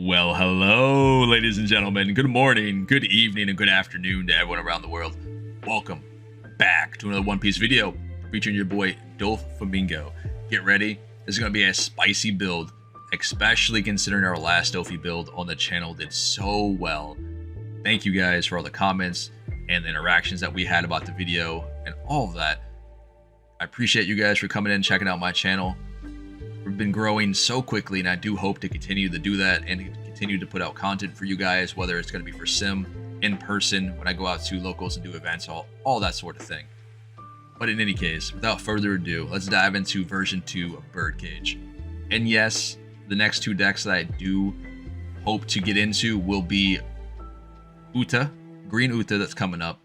Well, hello, ladies and gentlemen. Good morning, good evening, and good afternoon to everyone around the world. Welcome back to another One Piece video featuring your boy Doflamingo. Get ready. This is going to be a spicy build, especially considering our last Dofi build on the channel did so well. Thank you guys for all the comments and the interactions that we had about the video and all of that. I appreciate you guys for coming in and checking out my channel. We've been growing so quickly, and I do hope to continue to do that and continue to put out content for you guys, whether it's going to be for sim, in person, when I go out to locals and do events, all that sort of thing. But in any case, without further ado, let's dive into version 2 of Birdcage. And yes, the next two decks that I do hope to get into will be Uta, Green Uta that's coming up,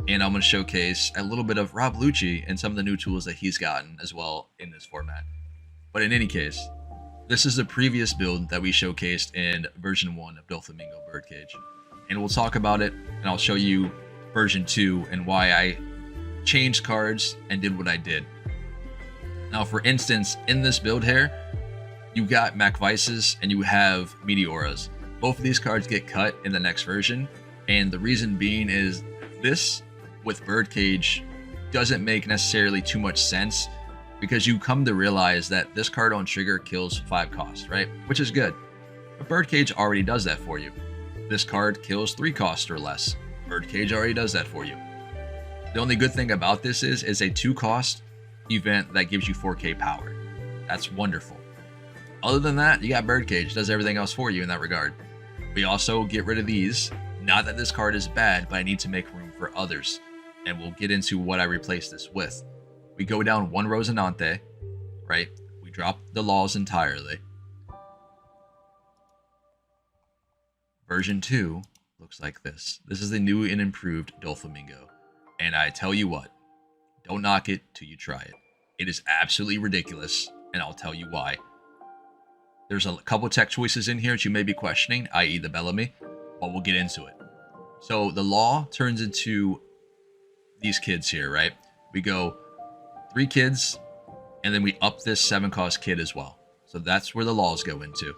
and I'm going to showcase a little bit of Rob Lucci and some of the new tools that he's gotten as well in this format. But in any case, this is the previous build that we showcased in version 1 of Doflamingo Birdcage. And we'll talk about it, and I'll show you version 2 and why I changed cards and did what I did. Now, for instance, in this build here, you got Macvices and you have Meteoras. Both of these cards get cut in the next version, and the reason being is this, with Birdcage, doesn't make necessarily too much sense, because you come to realize that this card on trigger kills 5 cost, right? Which is good. But Birdcage already does that for you. This card kills 3 cost or less. Birdcage already does that for you. The only good thing about this is a 2 cost event that gives you 4k power. That's wonderful. Other than that, you got Birdcage, does everything else for you in that regard. We also get rid of these. Not that this card is bad, but I need to make room for others. And we'll get into what I replace this with. We go down 1 Rosinante, right? We drop the laws entirely. Version 2 looks like this. This is the new and improved Doflamingo. And I tell you what, don't knock it till you try it. It is absolutely ridiculous, and I'll tell you why. There's a couple tech choices in here that you may be questioning, i.e. the Bellamy, but we'll get into it. So the law turns into these kids here, right? We go 3 kids, and then we up this 7 cost kid as well. So that's where the laws go into.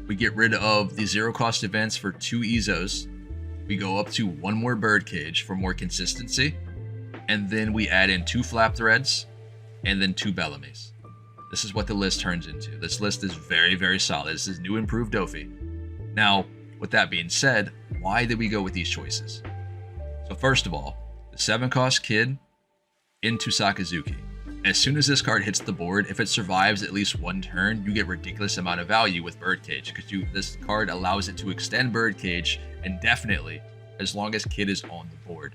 We get rid of the 0 cost events for 2 Ezos. We go up to 1 more Birdcage for more consistency. And then we add in 2 Flap Threads and then 2 Bellamys. This is what the list turns into. This list is very, very solid. This is new improved Dofi. Now, with that being said, why did we go with these choices? So first of all, the 7 cost kid into Sakazuki. As soon as this card hits the board, if it survives at least 1 turn, you get ridiculous amount of value with Birdcage, because this card allows it to extend Birdcage indefinitely as long as Kid is on the board.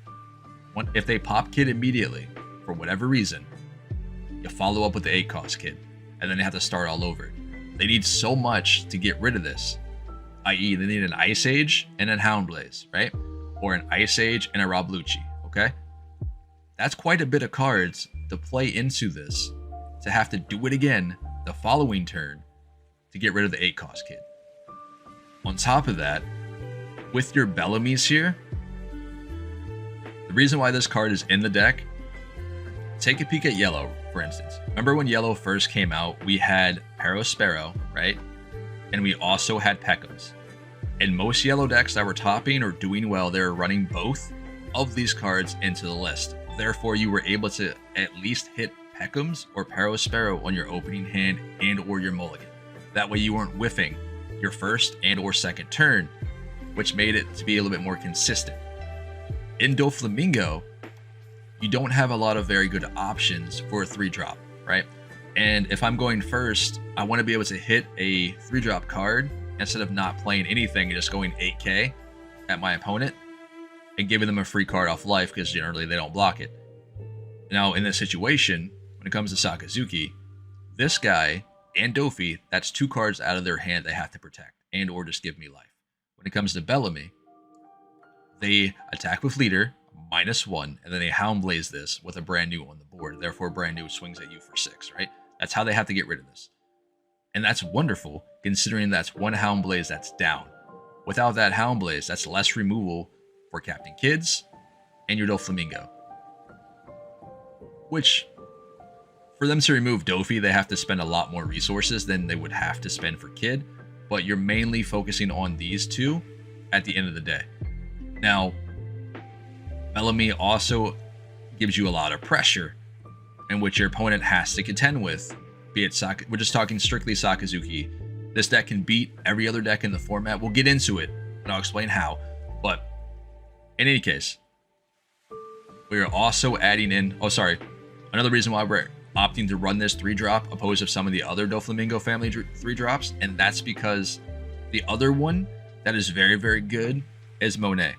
If they pop Kid immediately, for whatever reason, you follow up with the 8 cost Kid, and then they have to start all over. They need so much to get rid of this, i.e. they need an Ice Age and a Houndblaze, right? Or an Ice Age and a Rob Lucci, okay? That's quite a bit of cards to play into this, to have to do it again the following turn to get rid of the 8 cost kid. On top of that, with your Bellamys here, the reason why this card is in the deck, take a peek at Yellow, for instance. Remember when Yellow first came out, we had Pawseplays, right? And we also had Peckhams. And most Yellow decks that were topping or doing well, they were running both of these cards into the list. Therefore, you were able to at least hit Peckhams or Pawseplays on your opening hand and or your mulligan. That way you weren't whiffing your first and or second turn, which made it to be a little bit more consistent. In Doflamingo, you don't have a lot of very good options for a 3-drop, right? And if I'm going first, I want to be able to hit a 3-drop card instead of not playing anything and just going 8k at my opponent and giving them a free card off life, because generally they don't block it. Now, in this situation, when it comes to Sakazuki, this guy and Dofi, that's 2 cards out of their hand they have to protect and or just give me life. When it comes to Bellamy, they attack with leader, -1, and then they Houndblaze this with a brand new on the board. Therefore, brand new swings at you for 6, right? That's how they have to get rid of this. And that's wonderful, considering that's 1 Houndblaze that's down. Without that Houndblaze, that's less removal for Captain Kids and your Doflamingo. Which, for them to remove Dofi, they have to spend a lot more resources than they would have to spend for Kid. but you're mainly focusing on these two at the end of the day. Now, Bellamy also gives you a lot of pressure in which your opponent has to contend with, be it we're just talking strictly Sakazuki. This deck can beat every other deck in the format. We'll get into it, and I'll explain how. But in any case, we are also adding in, another reason why we're opting to run this 3-drop opposed to some of the other Doflamingo family 3-drops, and that's because the other one that is very, very good is Monet.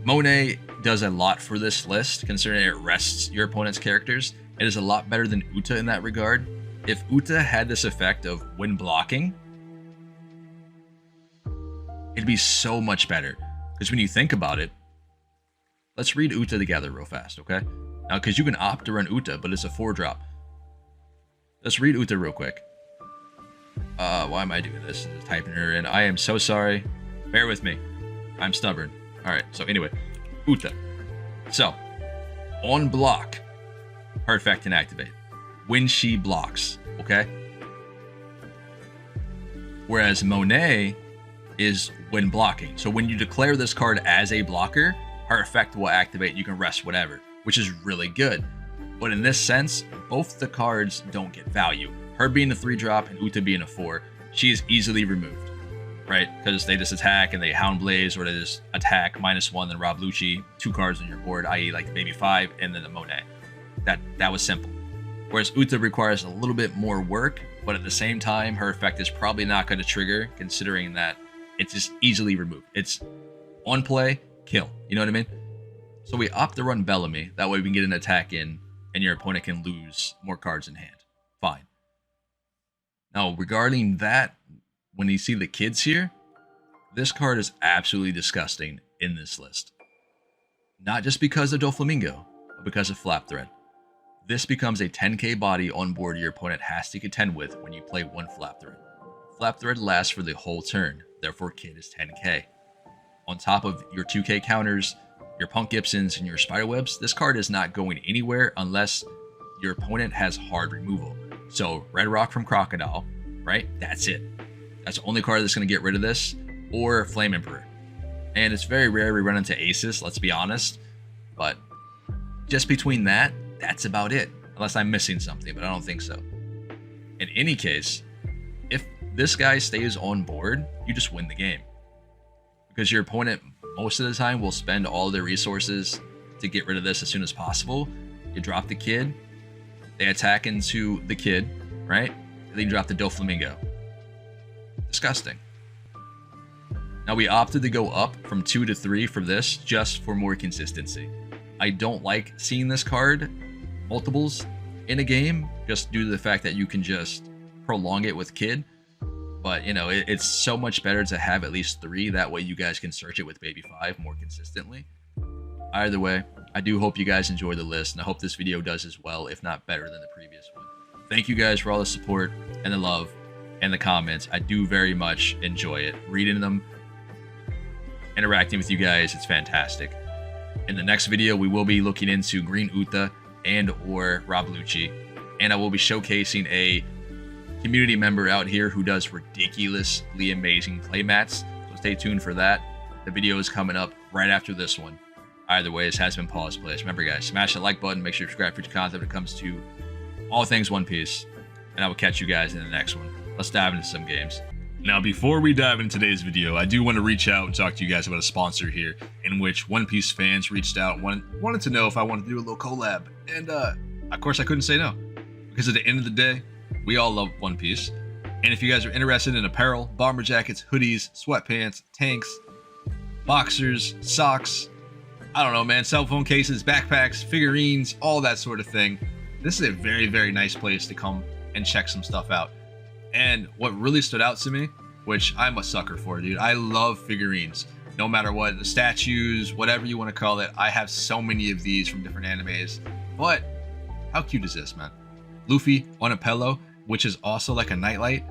Monet does a lot for this list, considering it rests your opponent's characters. It is a lot better than Uta in that regard. If Uta had this effect of when blocking, it'd be so much better. Because when you think about it, let's read Uta together real fast, okay? Now, because you can opt to run Uta, but it's a 4-drop. Let's read Uta real quick. Why am I doing this? Just typing her in. I am so sorry. Bear with me. I'm stubborn. Alright, so anyway. Uta. So, on block, her effect can activate when she blocks, okay? Whereas Monet is when blocking. So when you declare this card as a blocker, her effect will activate. You can rest whatever, which is really good. But in this sense, both the cards don't get value. Her being a 3-drop and Uta being a 4, she is easily removed, right? Because they just attack and they Hound Blaze, or they just attack -1, then Rob Lucci, 2 cards on your board, i.e. like the Baby 5 and then the Monet. That was simple. Whereas Uta requires a little bit more work, but at the same time, her effect is probably not going to trigger, considering that it's just easily removed. It's on play, kill. You know what I mean? So we opt to run Bellamy. That way we can get an attack in, and your opponent can lose more cards in hand. Fine. Now, regarding that, when you see the kids here, this card is absolutely disgusting in this list. Not just because of Doflamingo, but because of Flap Thread. This becomes a 10k body on board your opponent has to contend with when you play one Flap Thread. Flap Thread lasts for the whole turn, therefore Kid is 10k. On top of your 2k counters, your Punk Gibsons, and your Spiderwebs, this card is not going anywhere unless your opponent has hard removal. So Red Rock from Crocodile, right? That's it. That's the only card that's going to get rid of this, or Flame Emperor. And it's very rare we run into Aces, let's be honest. But just between that, that's about it. Unless I'm missing something, but I don't think so. In any case, if this guy stays on board, you just win the game. Because your opponent, most of the time, will spend all their resources to get rid of this as soon as possible. You drop the Kid, they attack into the Kid, right? And then you drop the Doflamingo. Disgusting. Now we opted to go up from 2 to 3 for this, just for more consistency. I don't like seeing this card multiples in a game, just due to the fact that you can just prolong it with Kid. But, you know, it's so much better to have at least 3. That way you guys can search it with Baby 5 more consistently. Either way, I do hope you guys enjoy the list, and I hope this video does as well, if not better than the previous one. Thank you guys for all the support and the love and the comments. I do very much enjoy it. Reading them, interacting with you guys, it's fantastic. In the next video, we will be looking into Green Uta and or Rob Lucci, and I will be showcasing a community member out here who does ridiculously amazing playmats, so stay tuned for that. The video is coming up right after this one. Either way, this has been Pawseplays. Remember guys, smash that like button, make sure you subscribe for future content when it comes to all things One Piece, and I will catch you guys in the next one. Let's dive into some games. Now, before we dive into today's video, I do want to reach out and talk to you guys about a sponsor here, in which One Piece fans reached out and wanted to know if I wanted to do a little collab. And, of course, I couldn't say no. Because at the end of the day, we all love One Piece. And if you guys are interested in apparel, bomber jackets, hoodies, sweatpants, tanks, boxers, socks, I don't know, man, cell phone cases, backpacks, figurines, all that sort of thing, this is a very, very nice place to come and check some stuff out. And what really stood out to me, which I'm a sucker for, dude, I love figurines. No matter what, the statues, whatever you want to call it, I have so many of these from different animes. But how cute is this, man? Luffy on a pillow, which is also like a nightlight.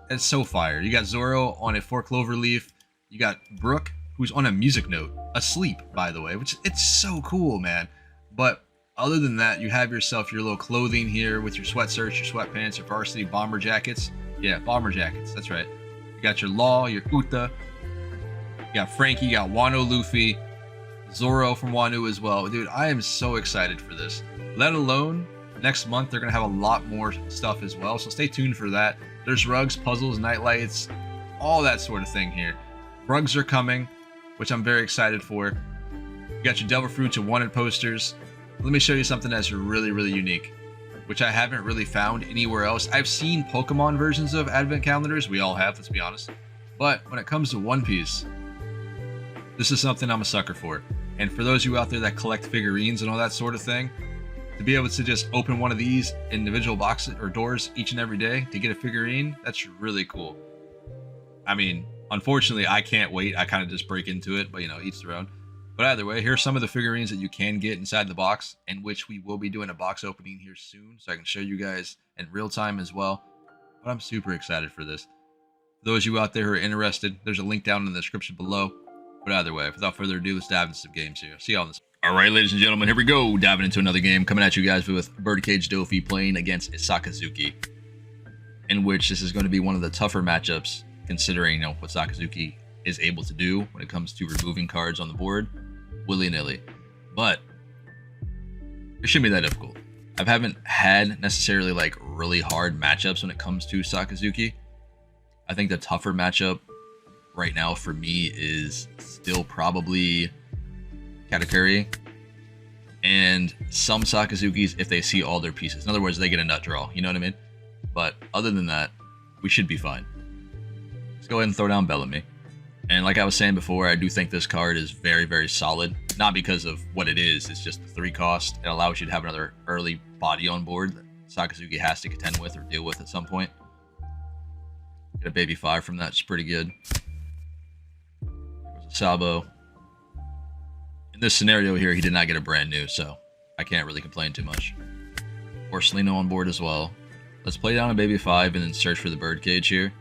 It's so fire. You got Zoro on a 4-clover leaf. You got Brook, who's on a music note, asleep, by the way, which it's so cool, man. But other than that, you have yourself your little clothing here with your sweatshirts, your sweatpants, your varsity bomber jackets. Yeah, bomber jackets, that's right. You got your Law, your Uta. You got Frankie, you got Wano Luffy, Zoro from Wano as well. Dude, I am so excited for this. Let alone, next month they're going to have a lot more stuff as well, so stay tuned for that. There's rugs, puzzles, nightlights, all that sort of thing here. Rugs are coming, which I'm very excited for. You got your Devil Fruits and Wanted posters. Let me show you something that's really, really unique, which I haven't really found anywhere else. I've seen Pokemon versions of advent calendars. We all have, let's be honest. But when it comes to One Piece, this is something I'm a sucker for. And for those of you out there that collect figurines and all that sort of thing, to be able to just open one of these individual boxes or doors each and every day to get a figurine, that's really cool. I mean, unfortunately, I can't wait. I kind of just break into it, but you know, each their own. But either way, here's some of the figurines that you can get inside the box, in which we will be doing a box opening here soon, so I can show you guys in real time as well. But I'm super excited for this. For those of you out there who are interested, there's a link down in the description below. But either way, without further ado, let's dive into some games here. See y'all in this. All right, ladies and gentlemen, here we go. Diving into another game, coming at you guys with Birdcage Doflamingo playing against Sakazuki, in which this is going to be one of the tougher matchups, considering, you know, what Sakazuki is able to do when it comes to removing cards on the board willy-nilly. But it shouldn't be that difficult. I haven't had necessarily like really hard matchups when it comes to Sakazuki. I think the tougher matchup right now for me is still probably Katakuri and some Sakazukis if they see all their pieces. In other words, they get a nut draw, you know what I mean? But other than that, we should be fine. Let's go ahead and throw down Bellamy. And like I was saying before, I do think this card is very, very solid. Not because of what it is, it's just the 3 cost. It allows you to have another early body on board that Sakazuki has to contend with or deal with at some point. Get a baby 5 from that, it's pretty good. There's a Sabo. In this scenario here, he did not get a brand new, so I can't really complain too much. Porcelino on board as well. Let's play down a baby 5 and then search for the Birdcage here.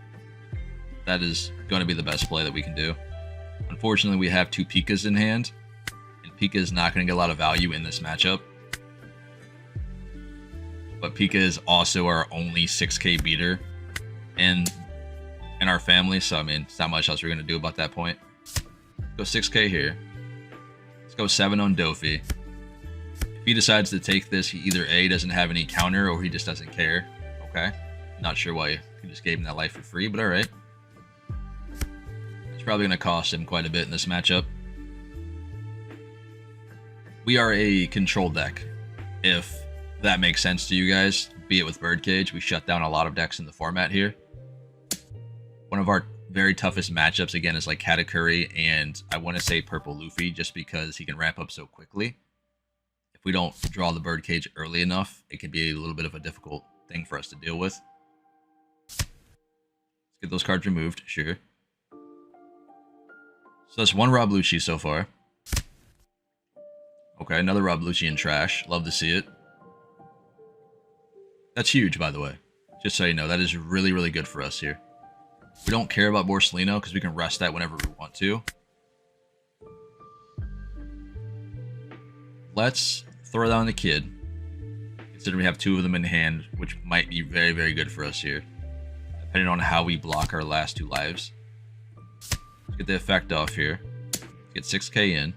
That is going to be the best play that we can do. Unfortunately, we have 2 Pikas in hand, and Pika is not going to get a lot of value in this matchup. But Pika is also our only 6k beater in our family, so I mean, it's not much else we're going to do about that point. Go 6k here. Let's go 7 on Dofi. If he decides to take this, he either A, doesn't have any counter, or he just doesn't care. Okay. Not sure why he just gave him that life for free, but alright. It's probably going to cost him quite a bit in this matchup. We are a control deck, if that makes sense to you guys. Be it with Birdcage, we shut down a lot of decks in the format here. One of our very toughest matchups, again, is like Katakuri and I want to say Purple Luffy, just because he can ramp up so quickly. If we don't draw the Birdcage early enough, it can be a little bit of a difficult thing for us to deal with. Let's get those cards removed, sure. So that's 1 Rob Lucci so far. Okay, another Rob Lucci in trash. Love to see it. That's huge, by the way. Just so you know, that is really, really good for us here. We don't care about Porcelino because we can rest that whenever we want to. Let's throw down the Kid, considering we have 2 of them in hand, which might be very, very good for us here, depending on how we block our last 2 lives. Let's get the effect off here. Let's get 6k in.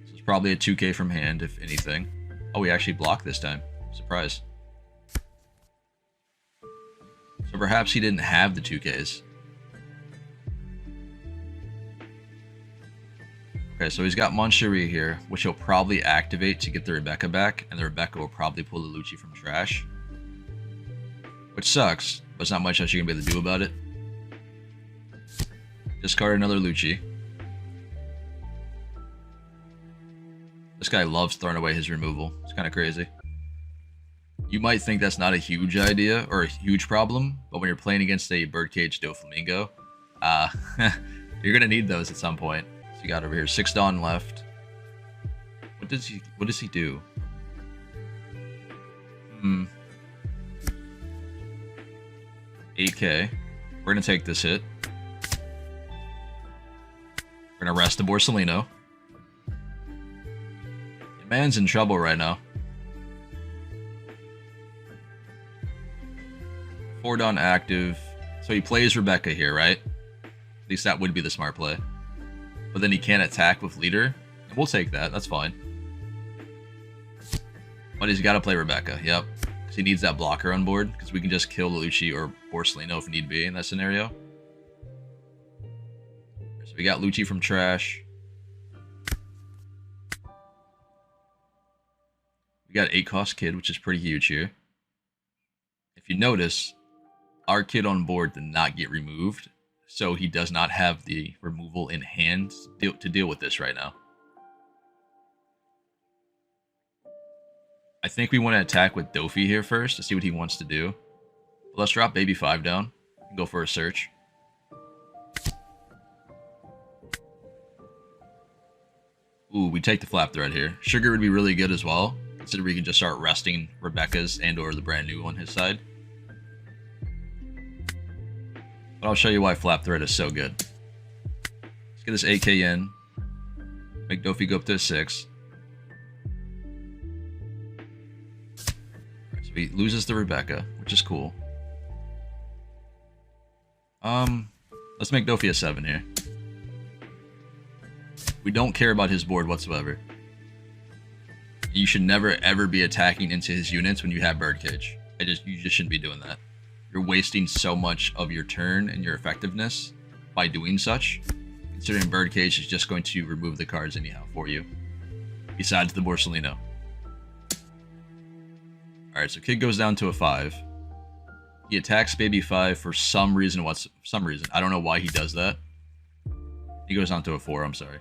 So it's probably a 2k from hand, if anything. Oh, we actually blocked this time. Surprise. So perhaps he didn't have the 2Ks. Okay, so he's got Moncherie here, which he'll probably activate to get the Rebecca back, and the Rebecca will probably pull the Lucci from trash. Which sucks, but there's not much else you can be able to do about it. Discard another Lucci. This guy loves throwing away his removal. It's kind of crazy. You might think that's not a huge idea or a huge problem, but when you're playing against a Birdcage Doflamingo, you're gonna need those at some point. So you got over here 6 Dawn left. What does he do? 8k. We're gonna take this hit. We're gonna rest the Porcelino. The man's in trouble right now. 4 Dawn active. So he plays Rebecca here, right? At least that would be the smart play. But then he can't attack with leader. And we'll take that. That's fine. But he's got to play Rebecca. Yep. Because he needs that blocker on board. Because we can just kill Lucci or Porcelino if need be in that scenario. So we got Lucci from trash. We got 8-cost Kid, which is pretty huge here. If you notice, our Kid on board did not get removed. So he does not have the removal in hand to deal with this right now. I think we want to attack with Dofi here first to see what he wants to do. But let's drop Baby 5 down and go for a search. Ooh, we take the Flap Thread here. Sugar would be really good as well. Consider we can just start resting Rebecca's and or the brand new on his side. But I'll show you why Flap Thread is so good. Let's get this AK in. Make Dofi go up to a 6. Right, so he loses the Rebecca, which is cool. Let's make Dofi a 7 here. We don't care about his board whatsoever. You should never ever be attacking into his units when you have Birdcage. You just shouldn't be doing that. You're wasting so much of your turn and your effectiveness by doing such, considering Birdcage is just going to remove the cards anyhow for you, besides the Porcelino. Alright, so Kid goes down to a 5. He attacks Baby 5 for some reason. I don't know why he does that. He goes down to a 4, I'm sorry.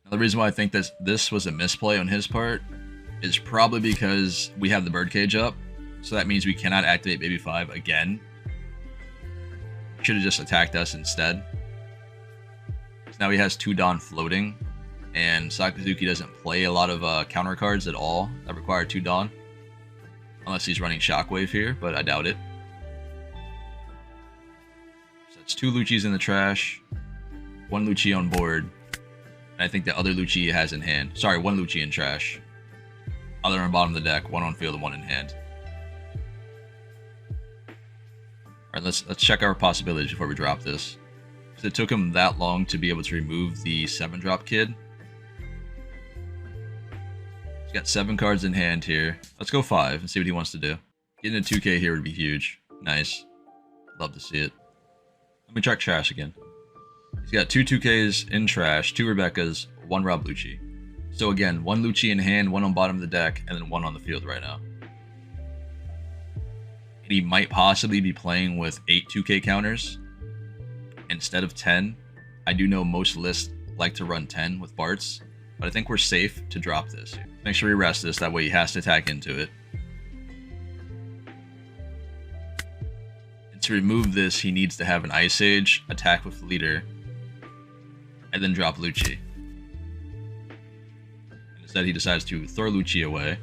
Now, the reason why I think this was a misplay on his part is probably because we have the Birdcage up. So that means we cannot activate Baby 5 again. Should have just attacked us instead. So now he has 2 Dawn floating. And Sakazuki doesn't play a lot of counter cards at all that require 2 Dawn. Unless he's running Shockwave here, but I doubt it. So that's 2 Luccis in the trash. 1 Lucci on board. And I think the other Lucci he has in hand. Sorry, 1 Lucci in trash. Other on bottom of the deck, 1 on field and 1 in hand. Alright, let's check our possibilities before we drop this. Because it took him that long to be able to remove the 7-drop Kid. He's got 7 cards in hand here. Let's go 5 and see what he wants to do. Getting a 2K here would be huge. Nice. Love to see it. Let me check trash again. He's got 2 2Ks in trash, 2 Rebeccas, 1 Rob Lucci. So again, 1 Lucci in hand, 1 on bottom of the deck, and then 1 on the field right now. And he might possibly be playing with 8 2K counters instead of 10. I do know most lists like to run 10 with Barts, but I think we're safe to drop this. Make sure we rest this, that way he has to attack into it. And to remove this, he needs to have an Ice Age, attack with leader, and then drop Lucci. And instead he decides to throw Lucci away.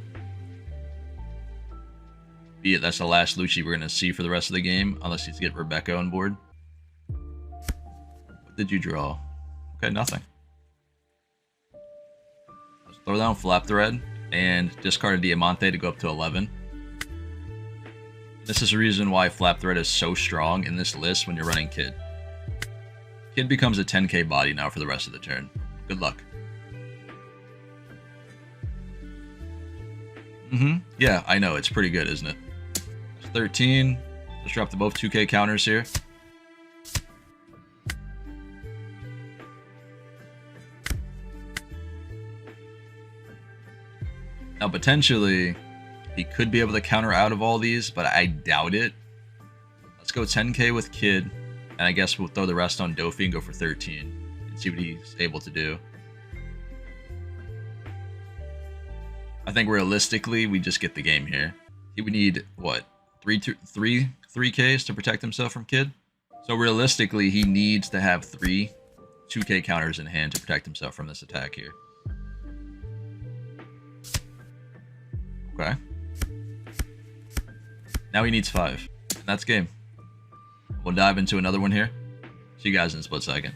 Be it that's the last Lucci we're going to see for the rest of the game, unless he's get Rebecca on board. What did you draw? Okay, nothing. Let's throw down Flap Thread and discard Diamante to go up to 11. This is the reason why Flap Thread is so strong in this list when you're running Kid. Kid becomes a 10k body now for the rest of the turn. Good luck. Yeah, I know. It's pretty good, isn't it? 13. Let's drop the both 2k counters here. Now, potentially, he could be able to counter out of all these, but I doubt it. Let's go 10k with Kid. And I guess we'll throw the rest on Dofi and go for 13 and see what he's able to do. I think realistically, we just get the game here. He would need, what, 3Ks to protect himself from Kid? So realistically, he needs to have 3 2K counters in hand to protect himself from this attack here. Okay. Now he needs 5. And that's game. We'll dive into another one here. See you guys in a split second.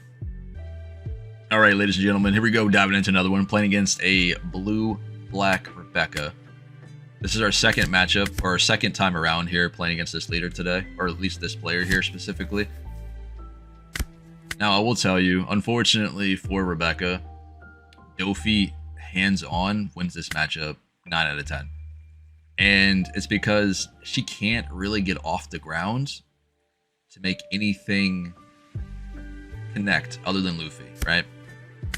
Alright, ladies and gentlemen, here we go, diving into another one. Playing against a blue-black Rebecca. This is our second matchup, or our second time around here playing against this leader today, or at least this player here specifically. Now, I will tell you, unfortunately for Rebecca, Dofi hands-on wins this matchup 9 out of 10. And it's because she can't really get off the ground to make anything connect other than Luffy, right?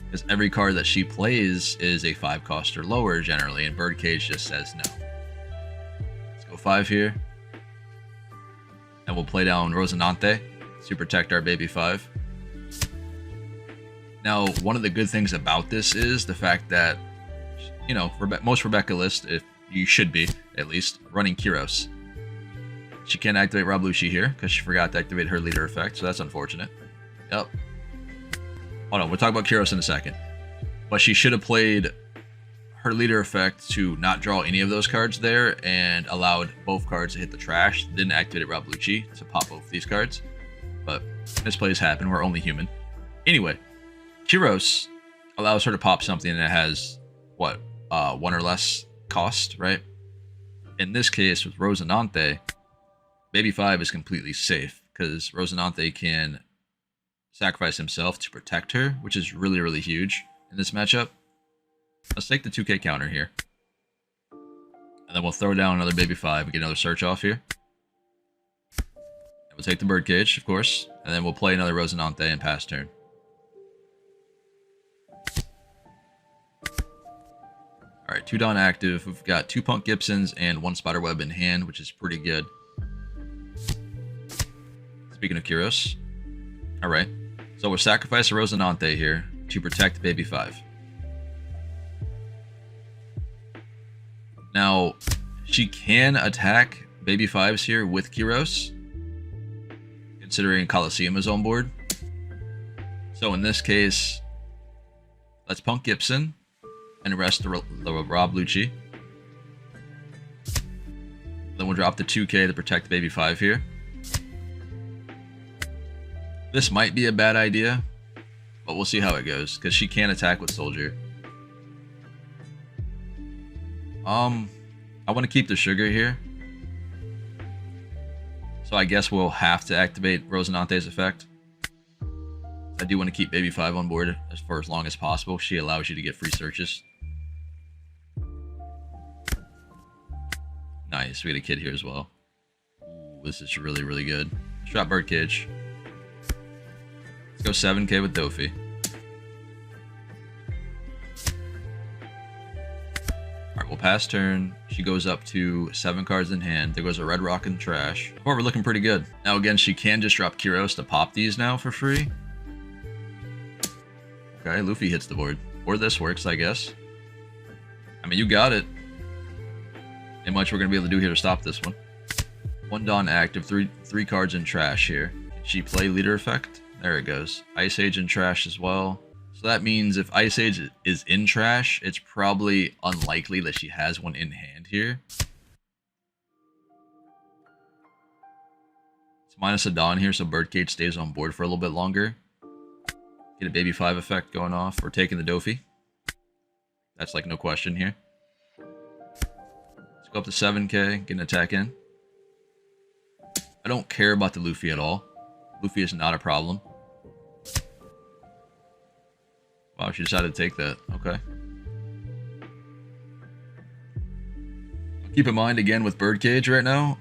Because every card that she plays is a 5 cost or lower generally, and Birdcage just says no. Let's go 5 here. And we'll play down Rosinante to protect our baby 5. Now, one of the good things about this is the fact that, you know, most Rebecca lists, if you should be, at least, running Kyros. She can't activate Rabluchi here, because she forgot to activate her leader effect, so that's unfortunate. Yep. Hold on, we'll talk about Kyros in a second. But she should have played her leader effect to not draw any of those cards there, and allowed both cards to hit the trash, then activate Rabluchi to pop both these cards. But misplays happen, we're only human. Anyway, Kyros allows her to pop something that has, what, 1 or less cost, right? In this case, with Rosinante, Baby 5 is completely safe, because Rosinante can sacrifice himself to protect her, which is really, really huge in this matchup. Let's take the 2k counter here. And then we'll throw down another Baby 5 and get another search off here. And we'll take the Birdcage, of course, and then we'll play another Rosinante and pass turn. Alright, 2 Dawn active. We've got 2 Punk Gibsons and 1 Spiderweb in hand, which is pretty good. Speaking of Kyros. Alright, so we'll sacrifice a Rosinante here to protect Baby 5. Now, she can attack Baby 5s here with Kyros, considering Coliseum is on board. So in this case, let's Punk Gibson and rest the Rabluchi. Then we'll drop the 2k to protect Baby 5 here. This might be a bad idea, but we'll see how it goes, because she can attack with Soldier. I want to keep the sugar here. So I guess we'll have to activate Rosinante's effect. I do want to keep Baby 5 on board for as long as possible. She allows you to get free searches. Nice, we got a kid here as well. Ooh, this is really, really good. Let's drop Birdcage. Let's go 7k with Dofi. Alright, we'll pass turn. She goes up to 7 cards in hand. There goes a red rock in the trash. Oh, we're looking pretty good. Now again, she can just drop Kyros to pop these now for free. Okay, Luffy hits the board. Or this works, I guess. I mean, you got it. Ain't much we're going to be able to do here to stop this one. 1 Dawn active, 3 cards in trash here. Can she play leader effect? There it goes. Ice Age in trash as well. So that means if Ice Age is in trash, it's probably unlikely that she has one in hand here. It's minus a Dawn here, so Birdcage stays on board for a little bit longer. Get a Baby 5 effect going off. We're taking the Dofi. That's like no question here. Let's go up to 7k, get an attack in. I don't care about the Luffy at all. Luffy is not a problem. Wow, she decided to take that. Okay. Keep in mind, again, with Birdcage right now,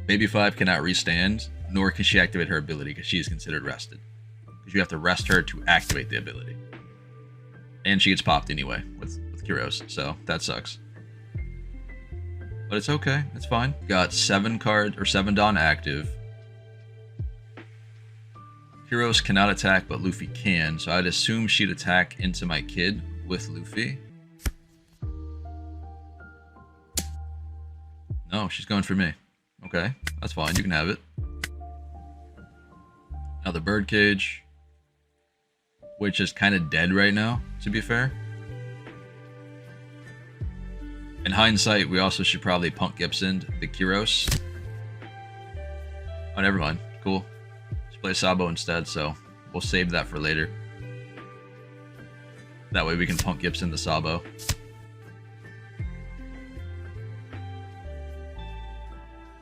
Baby 5 cannot restand, nor can she activate her ability, because she is considered rested. Because you have to rest her to activate the ability. And she gets popped anyway with Kyros, so that sucks. But it's okay, it's fine. Got 7 Dawn active. Kyros cannot attack, but Luffy can, so I'd assume she'd attack into my kid with Luffy. No, she's going for me. Okay, that's fine, you can have it. Now the Birdcage, which is kind of dead right now, to be fair. In hindsight, we also should probably Punk Gibson the Kyros. Oh, never mind. Cool. Let's play Sabo instead, so we'll save that for later. That way we can Punk Gibson the Sabo.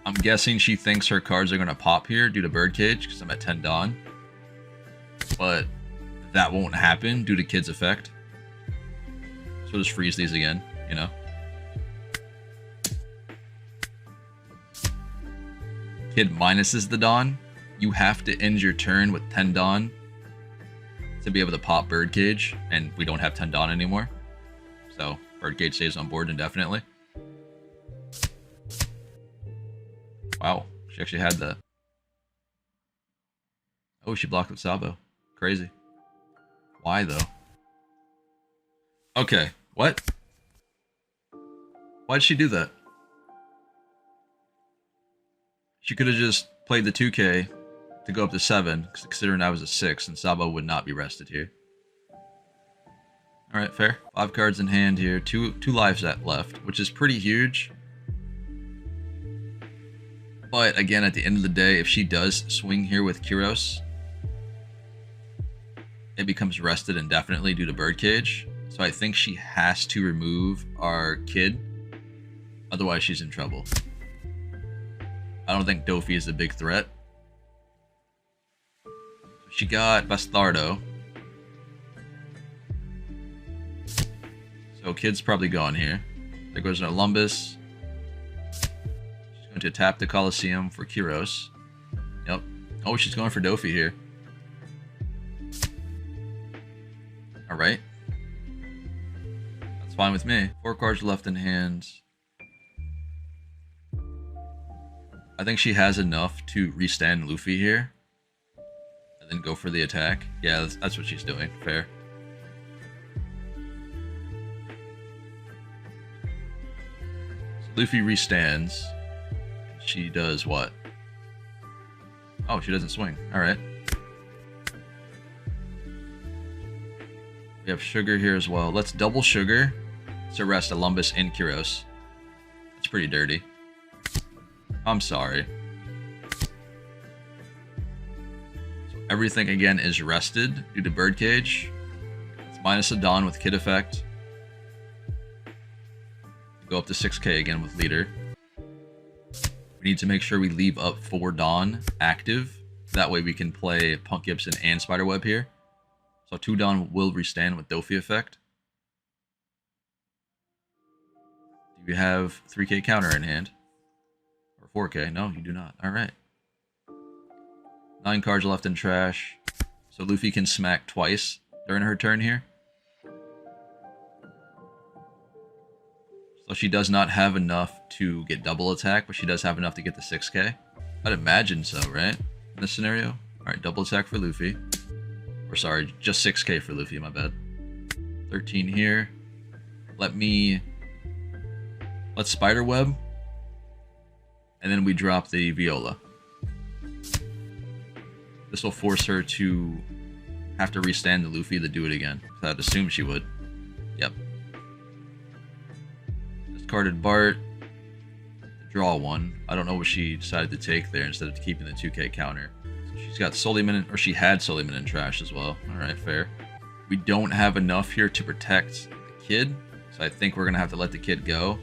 I'm guessing she thinks her cards are going to pop here due to Birdcage because I'm at 10 Dawn. But that won't happen due to Kid's effect. So we'll just freeze these again, you know. Kid minuses the Dawn. You have to end your turn with 10 Dawn to be able to pop Birdcage, and we don't have 10 Dawn anymore. So Birdcage stays on board indefinitely. Wow, she actually had the... Oh, she blocked with Sabo. Crazy. Why, though? Okay, what? Why'd she do that? She could have just played the 2K to go up to 7, considering I was a 6, and Sabo would not be rested here. Alright, fair. 5 cards in hand here, two lives left, which is pretty huge. But again, at the end of the day, if she does swing here with Kyros, it becomes rested indefinitely due to Birdcage. So I think she has to remove our Kid. Otherwise, she's in trouble. I don't think Dofi is a big threat. She got Bastardo. So Kid's probably gone here. There goes an Olympus. To tap the Coliseum for Kyros. Yep. Oh, she's going for Dofi here. Alright. That's fine with me. 4 cards left in hand. I think she has enough to restand Luffy here. And then go for the attack. Yeah, that's what she's doing. Fair. So Luffy restands. She does what? Oh, she doesn't swing. Alright. We have Sugar here as well. Let's double Sugar to rest Olympus and Kyros. It's pretty dirty. I'm sorry. So everything again is rested due to Birdcage. It's minus a Dawn with Kid effect. Go up to 6k again with Leader. We need to make sure we leave up 4 Dawn active. That way we can play Punk Gibson and Spiderweb here. So 2 Dawn will restand with Dofi effect. Do you have 3k counter in hand? Or 4k? No, you do not. Alright. 9 cards left in trash. So Luffy can smack twice during her turn here. So she does not have enough to get double attack, but she does have enough to get the 6k. I'd imagine so, right? In this scenario. Alright, double attack for Luffy. Or sorry, just 6k for Luffy, my bad. 13 here. Let's Spiderweb. And then we drop the Viola. This will force her to have to restand the Luffy to do it again. I'd assume she would. Yep. Discarded Bart. Draw 1. I don't know what she decided to take there instead of keeping the 2k counter. So she's got Suleiman, or she had Suleiman in trash as well. Alright, fair. We don't have enough here to protect the Kid, so I think we're going to have to let the Kid go.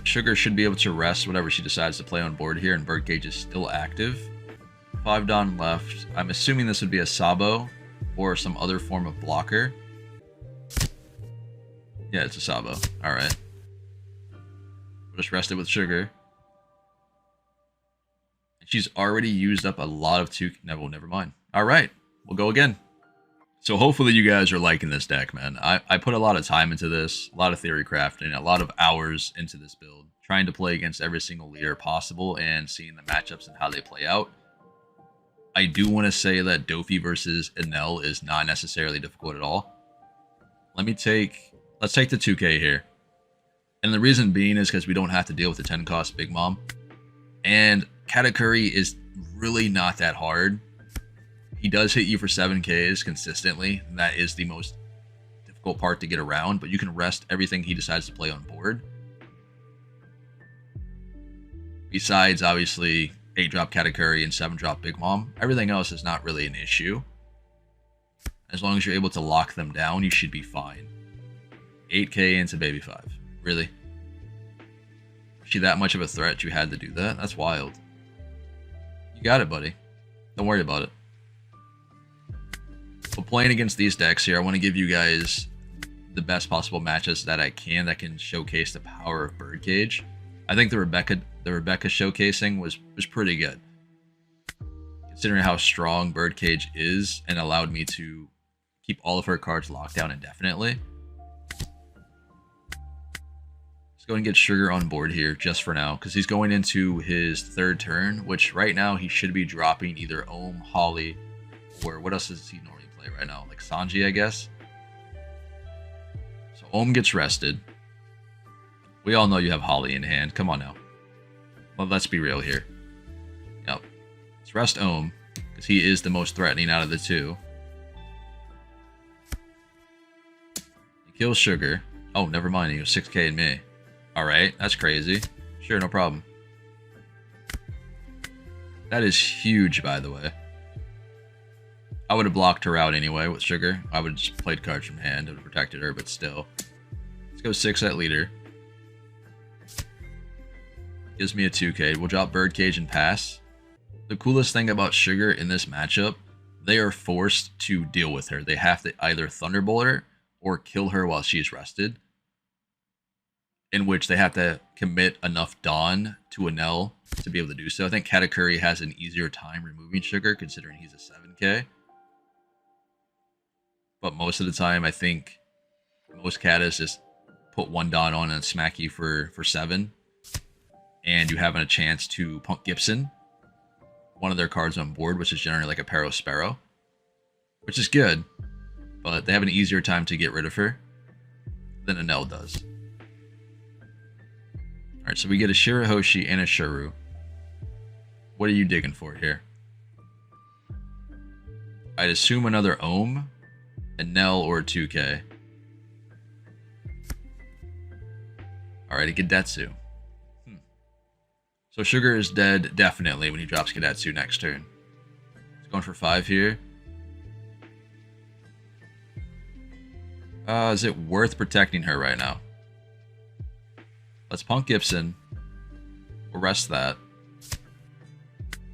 Sugar should be able to rest whatever she decides to play on board here, and Birdcage is still active. 5 Dawn left. I'm assuming this would be a Sabo or some other form of blocker. Yeah, it's a Sabo. Alright. We'll just rest it with Sugar. She's already used up a lot of 2... No, never mind. Alright, we'll go again. So hopefully you guys are liking this deck, man. I put a lot of time into this, a lot of theory crafting, a lot of hours into this build, trying to play against every single leader possible and seeing the matchups and how they play out. I do want to say that Dofi versus Enel is not necessarily difficult at all. Let's take the 2k here. And the reason being is because we don't have to deal with the 10 cost Big Mom. And Katakuri is really not that hard. He does hit you for 7Ks consistently, and that is the most difficult part to get around, but you can rest everything he decides to play on board. Besides, obviously, 8-drop Katakuri and 7-drop Big Mom. Everything else is not really an issue. As long as you're able to lock them down, you should be fine. 8k into Baby 5. Really? she that much of a threat you had to do that? That's wild. You got it, buddy. Don't worry about it. But playing against these decks here, I want to give you guys the best possible matches that I can that can showcase the power of Birdcage. I think the Rebecca showcasing was pretty good, considering how strong Birdcage is and allowed me to keep all of her cards locked down indefinitely. Let's go and get Sugar on board here just for now, because he's going into his third turn, which right now he should be dropping either Ohm, Holly, or what else does he normally play right now? Like Sanji, I guess. So Ohm gets rested. We all know you have Holly in hand. Come on now. Well, let's be real here. Yep. Let's rest Ohm, because he is the most threatening out of the two. He kills Sugar. Oh, never mind. He goes 6k in me. Alright, that's crazy. Sure, no problem. That is huge, by the way. I would have blocked her out anyway with Sugar. I would have just played cards from hand. I would have protected her, but still. Let's go 6 at leader. Gives me a 2k. We'll drop Birdcage and pass. The coolest thing about Sugar in this matchup, they are forced to deal with her. They have to either Thunderbolt her or kill her while she's rested, in which they have to commit enough Dawn to a Nell to be able to do so. I think Katakuri has an easier time removing Sugar, considering he's a 7k. But most of the time, I think most Katas just put one Dawn on and smack you for 7. And you have a chance to Punk Gibson one of their cards on board, which is generally like a Pero Sparrow, which is good, but they have an easier time to get rid of her than a Nell does. Alright, so we get a Shirahoshi and a Shuru. What are you digging for here? I'd assume another Ohm, a Nell, or a 2k. Alright, a Gadetsu. So Sugar is dead, definitely, when he drops Gadetsu next turn. He's going for 5 here. Is it worth protecting her right now? Let's Punk Gibson. We'll rest that.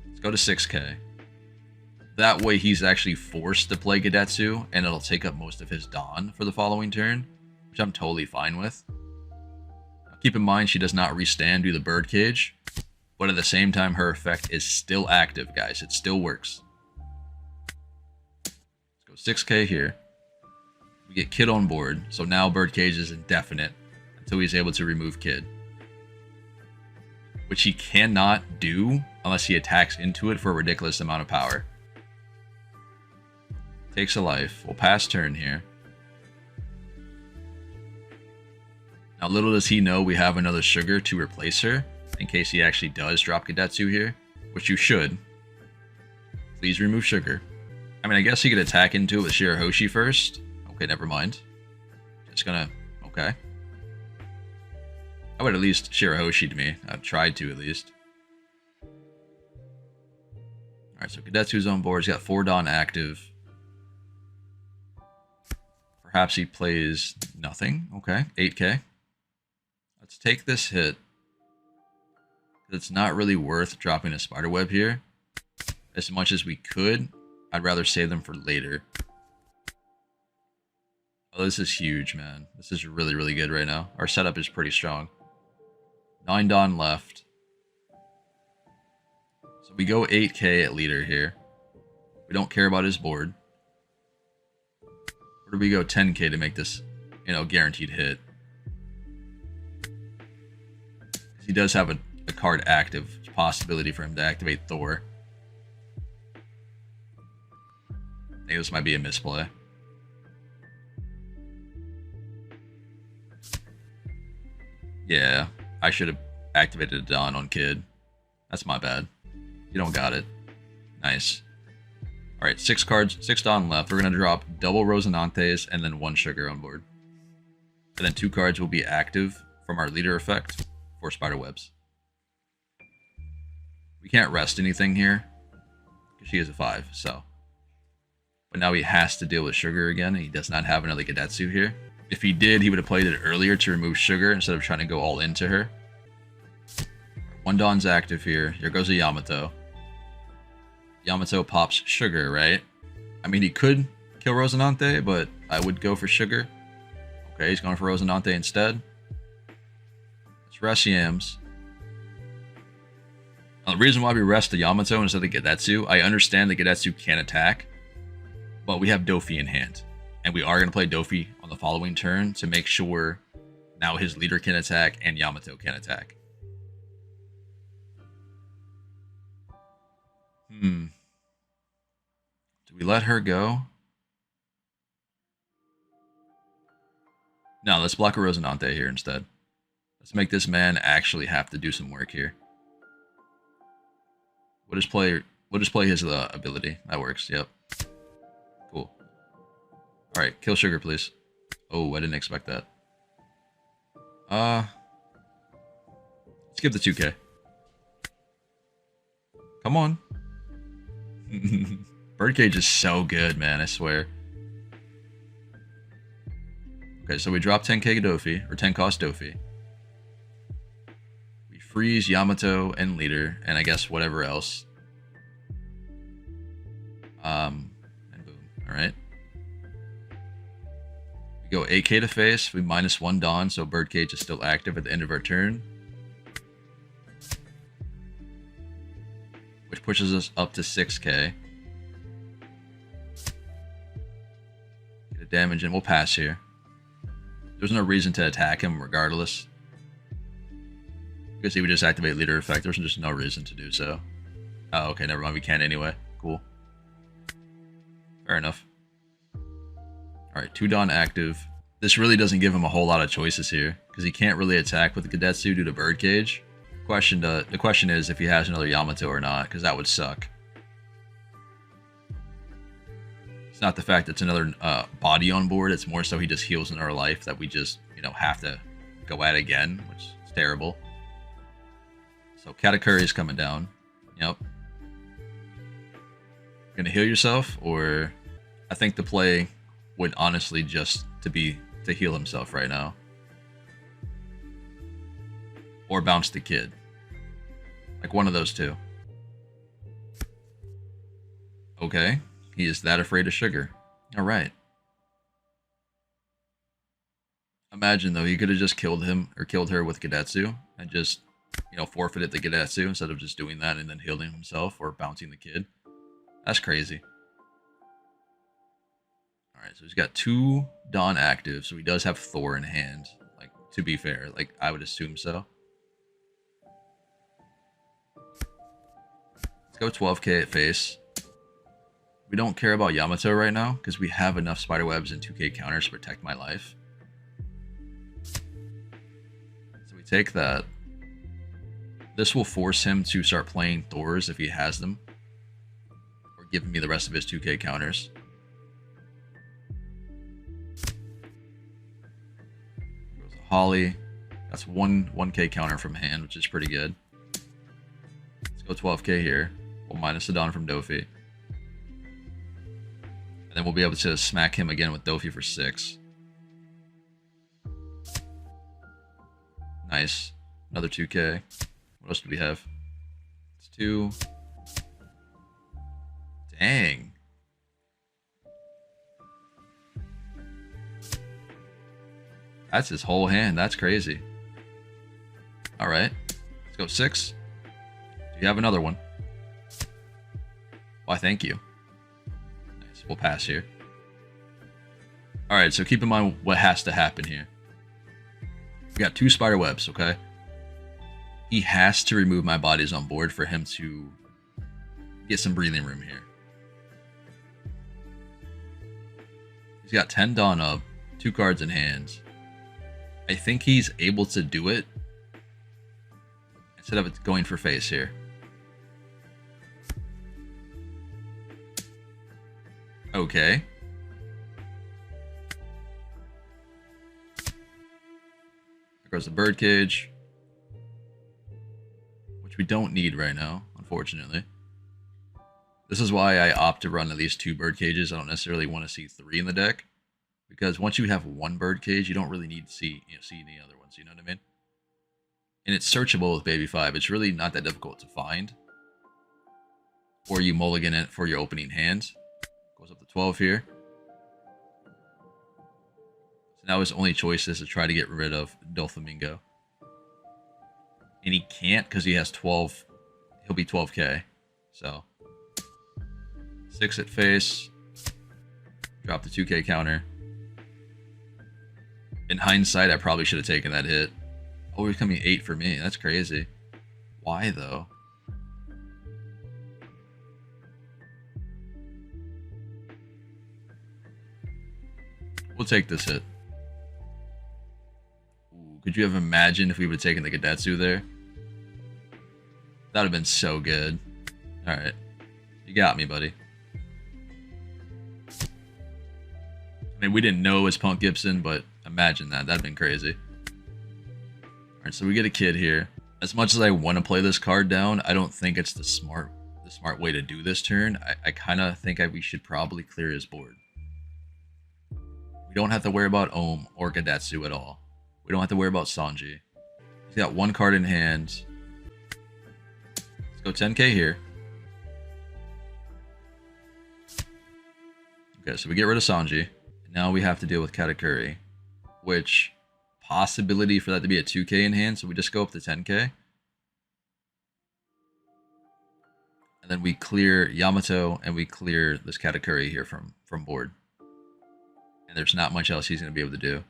Let's go to 6k. That way he's actually forced to play Gadetsu, and it'll take up most of his Dawn for the following turn, which I'm totally fine with. Keep in mind, she does not restand due to the Birdcage, but at the same time, her effect is still active, guys. It still works. Let's go 6k here. We get Kid on board, so now Birdcage is indefinite until he's able to remove Kid, which he cannot do unless he attacks into it for a ridiculous amount of power. Takes a life. We'll pass turn here. Now, little does he know we have another Sugar to replace her, in case he actually does drop Gadetsu here, which you should. Please remove Sugar. I mean, I guess he could attack into it with Shirahoshi first. Okay, never mind. Just gonna... okay. I would at least Shirahoshi'd me. I've tried to, at least. Alright, so Gadetsu's on board. He's got 4 Dawn active. Perhaps he plays nothing. Okay, 8k. Let's take this hit. It's not really worth dropping a Spiderweb here. As much as we could, I'd rather save them for later. Oh, this is huge, man. This is really, really good right now. Our setup is pretty strong. 9 Dawn left. So we go 8k at leader here. We don't care about his board. Or do we go 10k to make this, you know, guaranteed hit? He does have a card active. Possibility for him to activate Thor. I think this might be a misplay. Yeah, I should have activated a Dawn on Kid. That's my bad. You don't got it. Nice. Alright, 6 cards, 6 Dawn left. We're going to drop double Rosinantes and then 1 Sugar on board. And then 2 cards will be active from our leader effect for Spiderwebs. We can't rest anything here, because she is a 5, so. But now he has to deal with Sugar again, and he does not have another Gadetsu here. If he did, he would have played it earlier to remove Sugar instead of trying to go all into her. One Dawn's active here. Here goes a Yamato. Yamato pops Sugar, right? I mean, he could kill Rosinante, but I would go for Sugar. Okay, he's going for Rosinante instead. Let's rest Yams. Now, the reason why we rest the Yamato instead of Gedetsu, I understand that Gedetsu can attack, but we have Dofi in hand. And we are going to play Dofi on the following turn to make sure now his leader can attack and Yamato can attack. Do we let her go? No, let's block a Rosinante here instead. Let's make this man actually have to do some work here. We'll just play his ability. That works. Yep. Cool. All right, kill Sugar, please. Oh, I didn't expect that. Let's give the 2K. Come on. Birdcage is so good, man. I swear. Okay, so we drop 10k Dofi, or 10 cost Dofi. We freeze Yamato and leader, and I guess whatever else. And boom. Alright. We go 8k to face, we minus 1 Dawn, so Birdcage is still active at the end of our turn. Which pushes us up to 6k. Get a damage and we'll pass here. There's no reason to attack him regardless. Because he would just activate leader effect. There's just no reason to do so. Oh, okay, never mind. We can anyway. Cool. Fair enough. Alright, 2 Dawn active. This really doesn't give him a whole lot of choices here. Because he can't really attack with the Gedetsu due to Birdcage. The question is if he has another Yamato or not, because that would suck. It's not the fact that it's another body on board, it's more so he just heals in our life that we just, have to go at again, which is terrible. So Katakuri is coming down. Yep. Gonna heal yourself, or I think the play would honestly just to heal himself right now. Or bounce the kid. Like one of those two. Okay. He is that afraid of Sugar. Alright. Imagine though, he could have just killed him or killed her with Gedetsu and just, forfeited the Gedetsu instead of just doing that and then healing himself or bouncing the kid. That's crazy. Alright, so he's got 2 Dawn active, so he does have Thor in hand. Like, to be fair, like I would assume so. Let's go 12k at face. We don't care about Yamato right now because we have enough spiderwebs and 2k counters to protect my life. So we take that. This will force him to start playing Thors if he has them. Or giving me the rest of his 2k counters. Goes a Holly. That's 1k counter from hand, which is pretty good. Let's go 12k here. We'll minus the Dawn from Dofi. And then we'll be able to smack him again with Dofi for 6. Nice. Another 2k. What else do we have? It's 2. Dang. That's his whole hand. That's crazy. Alright. Let's go 6. Do you have another one? Why, thank you. Nice. We'll pass here. Alright, so keep in mind what has to happen here. We got 2 spider webs, okay? He has to remove my bodies on board for him to get some breathing room here. He's got 10 Dawn up, 2 cards in hand. I think he's able to do it instead of it going for face here. Okay. There goes the Birdcage, which we don't need right now, unfortunately. This is why I opt to run at least 2 Birdcages. I don't necessarily want to see 3 in the deck, because once you have 1 Birdcage, you don't really need to see any other ones. You know what I mean? And it's searchable with Baby 5. It's really not that difficult to find. Or you mulligan it for your opening hand. Goes up to 12 here. So now his only choice is to try to get rid of Doflamingo. And he can't because he has 12. He'll be 12k. So 6 at face. Drop the 2k counter. In hindsight, I probably should have taken that hit. Oh, he's coming 8 for me. That's crazy. Why, though? We'll take this hit. Ooh, could you have imagined if we would have taken the Gadetsu there? That would have been so good. Alright. You got me, buddy. I mean, we didn't know it was Punk Gibson, but imagine that. That'd been crazy. Alright, so we get a kid here. As much as I want to play this card down, I don't think it's the smart way to do this turn. I kind of think we should probably clear his board. We don't have to worry about Ohm or Gadetsu at all. We don't have to worry about Sanji. He's got one card in hand. Let's go 10k here. Okay, so we get rid of Sanji. Now we have to deal with Katakuri, which possibility for that to be a 2k in hand, so we just go up to 10k. And then we clear Yamato and we clear this Katakuri here from board. And there's not much else he's going to be able to do.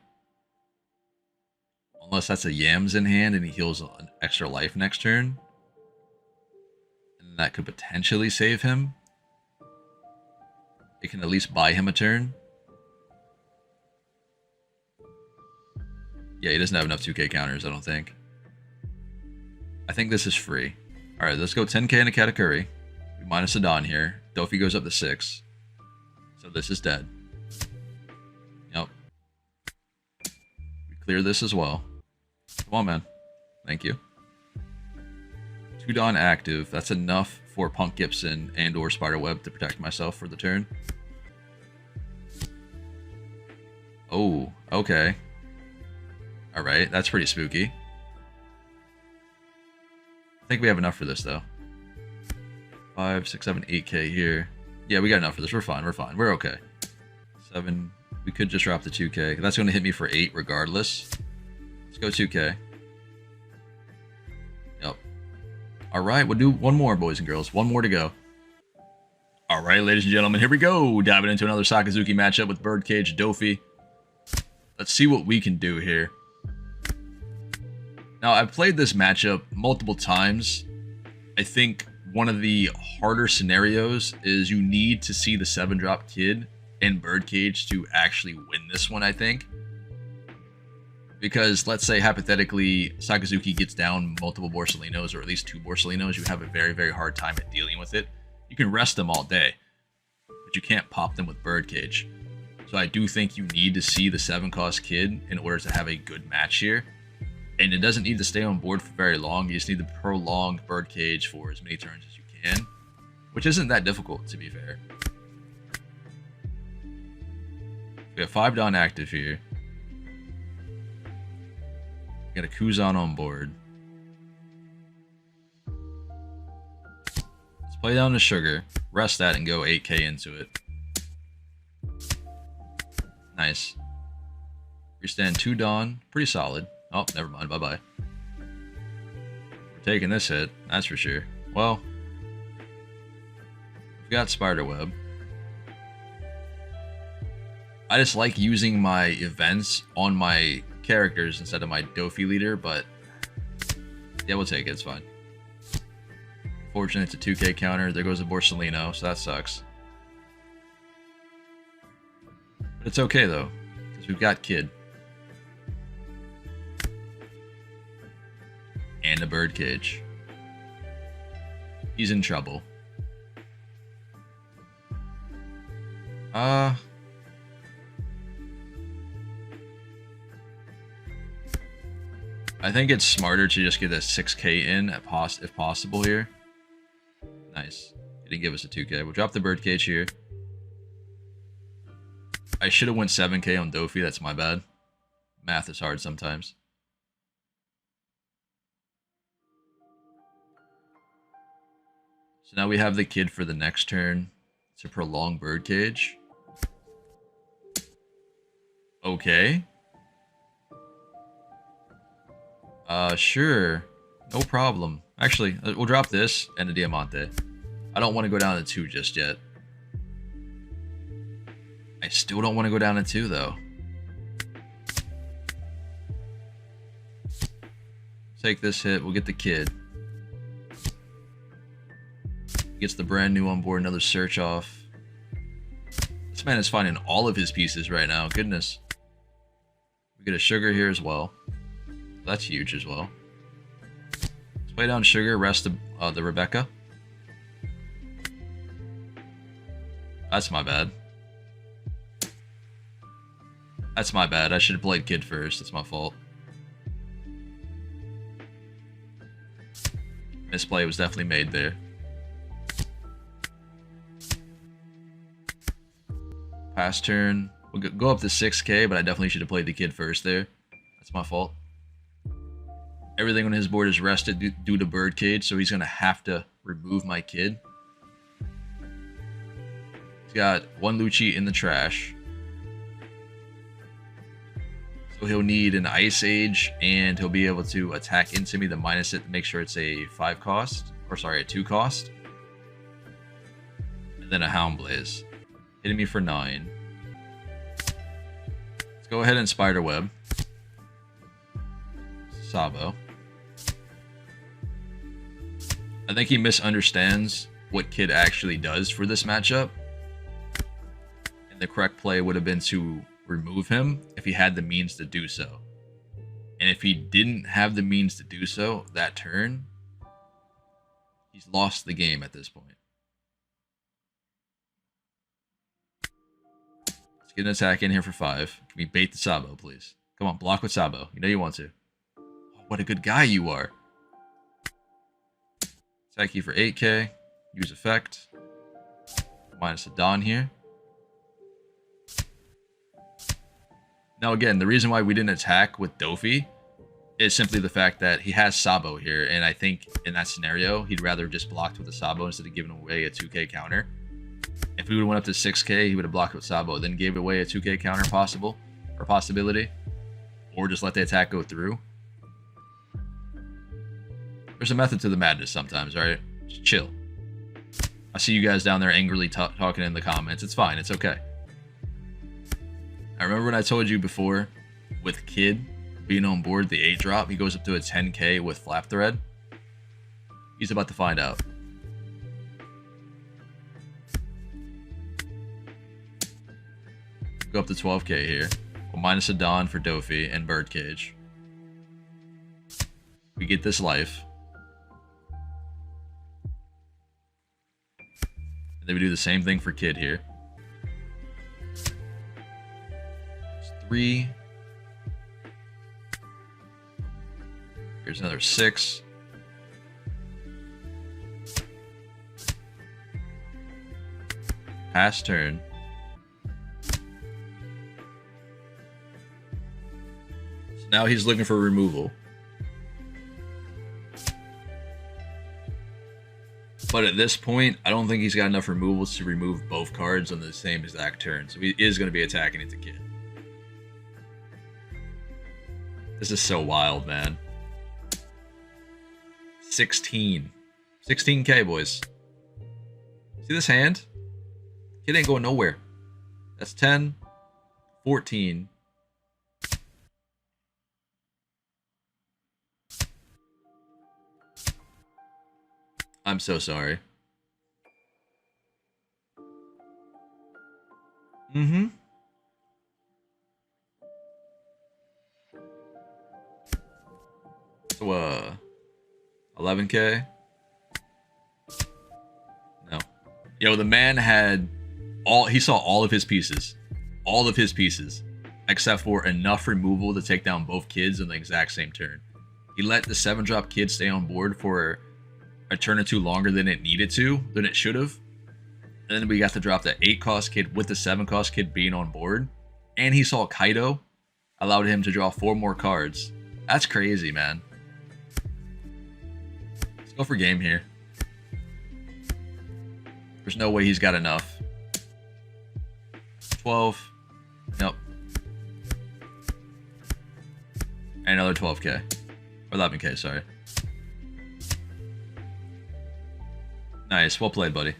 Unless that's a Yams in hand and he heals an extra life next turn. And that could potentially save him. It can at least buy him a turn. Yeah, he doesn't have enough 2k counters, I don't think. I think this is free. Alright, let's go 10k into Katakuri. We minus a Don here. Dofi goes up to 6. So this is dead. Yep. We clear this as well. Come on, man. Thank you. 2 Don active. That's enough for Punk Gibson and or Spiderweb to protect myself for the turn. Oh, okay. Alright, that's pretty spooky. I think we have enough for this, though. 5, 6, 7, 8k here. Yeah, we got enough for this. We're fine, we're fine. We're okay. 7. We could just drop the 2k. That's going to hit me for 8 regardless. Let's go 2k. Yep. Alright, we'll do one more, boys and girls. One more to go. Alright, ladies and gentlemen, here we go. Diving into another Sakazuki matchup with Birdcage Dofi. Let's see what we can do here. Now, I've played this matchup multiple times. I think one of the harder scenarios is you need to see the 7-drop Kid in Birdcage to actually win this one, I think. Because, let's say, hypothetically, Sakazuki gets down multiple Borsalinos, or at least 2 Borsalinos, you have a very, very hard time at dealing with it. You can rest them all day, but you can't pop them with Birdcage. So I do think you need to see the 7-cost Kid in order to have a good match here. And it doesn't need to stay on board for very long. You just need to prolong Birdcage for as many turns as you can. Which isn't that difficult, to be fair. We have 5 Don active here. We got a Kuzan on board. Let's play down the Sugar. Rest that and go 8k into it. Nice. We stand 2 Don. Pretty solid. Oh, never mind. Bye-bye. We're taking this hit. That's for sure. Well, we've got Spiderweb. I just like using my events on my characters instead of my Dofi leader, but yeah, we'll take it. It's fine. Fortunately, it's a 2k counter. There goes a Borsalino, so that sucks. But it's okay, though, because we've got Kid. And a Birdcage. He's in trouble. I think it's smarter to just get a 6k in at if possible here. Nice. He didn't give us a 2k. We'll drop the Birdcage here. I should have went 7k on Dofi. That's my bad. Math is hard sometimes. So now we have the kid for the next turn to prolong Birdcage. Okay. Sure. No problem. Actually, we'll drop this and a Diamante. I don't want to go down to 2 just yet. I still don't want to go down to 2 though. Take this hit, we'll get the kid. Gets the brand new on board, another search off. This man is finding all of his pieces right now, goodness. We get a sugar here as well. That's huge as well. Let's play down sugar, rest the Rebecca. That's my bad. That's my bad. I should have played kid first. That's my fault. Misplay was definitely made there. Pass turn. We'll go up to 6k, but I definitely should have played the kid first there. That's my fault. Everything on his board is rested due to Birdcage, so he's going to have to remove my kid. He's got 1 Lucci in the trash. So he'll need an Ice Age, and he'll be able to attack into me to minus it to make sure it's a 5 cost. Or sorry, a 2 cost. And then a Hound Blaze. Hitting me for 9. Let's go ahead and Spiderweb. Sabo. I think he misunderstands what Kid actually does for this matchup. And the correct play would have been to remove him if he had the means to do so. And if he didn't have the means to do so that turn, he's lost the game at this point. Let's get an attack in here for 5. Can we bait the Sabo, please? Come on, block with Sabo. You know you want to. Oh, what a good guy you are. Attack you for 8k. Use effect. Minus a Don here. Now again, the reason why we didn't attack with Dofi is simply the fact that he has Sabo here, and I think in that scenario, he'd rather just blocked with a Sabo instead of giving away a 2k counter. If we would have went up to 6k, he would have blocked with Sabo, then gave away a 2k counter possibility, or just let the attack go through. There's a method to the madness sometimes, right? Just chill. I see you guys down there angrily talking in the comments. It's fine. It's okay. I remember when I told you before, with Kid being on board the 8 drop, he goes up to a 10k with Flap Thread. He's about to find out. Go up to 12k here. We'll minus a Dawn for Dofi and Birdcage. We get this life. And then we do the same thing for Kid here. 3. Here's another 6. Pass turn. So now he's looking for removal. But at this point, I don't think he's got enough removals to remove both cards on the same exact turn. So he is going to be attacking into Kid. This is so wild, man. 16. 16k, boys. See this hand? Kid ain't going nowhere. That's 10. 14. I'm so sorry. Mm-hmm. So, 11k? No. Yo, the man had he saw all of his pieces. All of his pieces. Except for enough removal to take down both kids in the exact same turn. He let the 7-drop kid stay on board for a turn or 2 longer than it needed to, than it should have. And then we got to drop the 8-cost kid with the 7-cost kid being on board. And he saw Kaido, allowed him to draw 4 more cards. That's crazy, man. Let's go for game here. There's no way he's got enough. 12. Nope. And another 12k. Or 11k, sorry. Nice. Well played, buddy.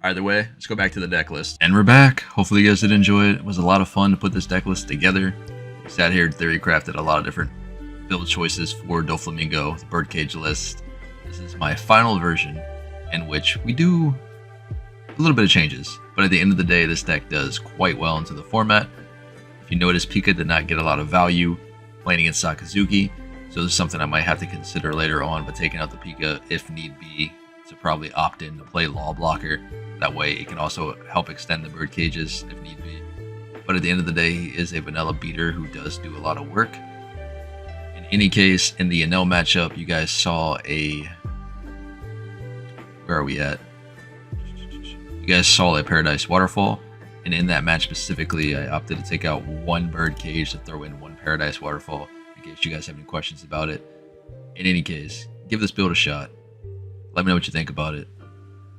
Either way, let's go back to the deck list. And we're back. Hopefully you guys did enjoy it. It was a lot of fun to put this deck list together. We sat here, theory crafted a lot of different build choices for Doflamingo, the Birdcage list. This is my final version, in which we do a little bit of changes. But at the end of the day, this deck does quite well into the format. If you notice, Pika did not get a lot of value playing against Sakazuki. So this is something I might have to consider later on, but taking out the Pika if need be to probably opt in to play Law Blocker. That way it can also help extend the bird cages if need be. But at the end of the day, he is a vanilla beater who does do a lot of work. In any case, in the Enel matchup, you guys saw a... Where are we at? You guys saw a Paradise Waterfall. And in that match specifically, I opted to take out one bird cage to throw in one Paradise Waterfall, in case you guys have any questions about it. In any case, give this build a shot. Let me know what you think about it.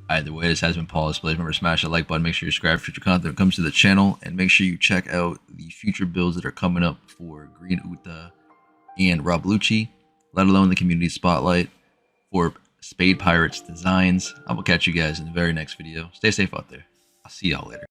Either way, this has been Pawseplays. Remember to smash that like button, make sure you subscribe for future content that comes to the channel, and make sure you check out the future builds that are coming up for Green Uta and Rob Lucci, let alone the community spotlight for Spade Pirates designs. I will catch you guys in the very next video. Stay safe out there. I'll see y'all later.